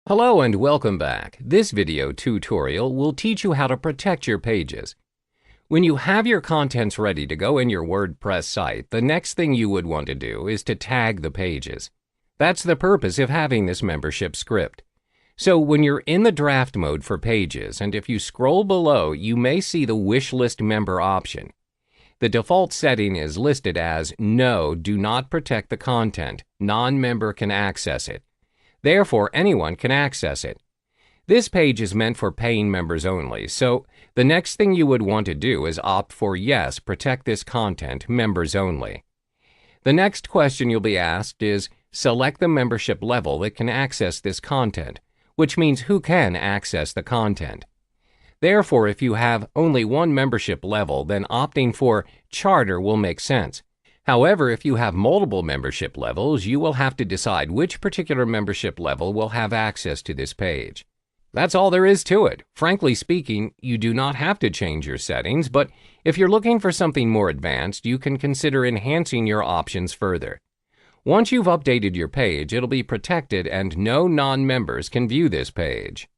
Hello and welcome back. This video tutorial will teach you how to protect your pages. When you have your contents ready to go in your WordPress site, the next thing you would want to do is to tag the pages. That's the purpose of having this membership script. So when you're in the draft mode for pages, and if you scroll below, you may see the Wishlist Member option. The default setting is listed as No, do not protect the content. Non-member can access it. Therefore, anyone can access it. This page is meant for paying members only, so the next thing you would want to do is opt for Yes, protect this content, members only. The next question you'll be asked is select the membership level that can access this content, which means who can access the content. Therefore, if you have only one membership level, then opting for Charter will make sense. However, if you have multiple membership levels, you will have to decide which particular membership level will have access to this page. That's all there is to it. Frankly speaking, you do not have to change your settings, but if you're looking for something more advanced, you can consider enhancing your options further. Once you've updated your page, it'll be protected and no non-members can view this page.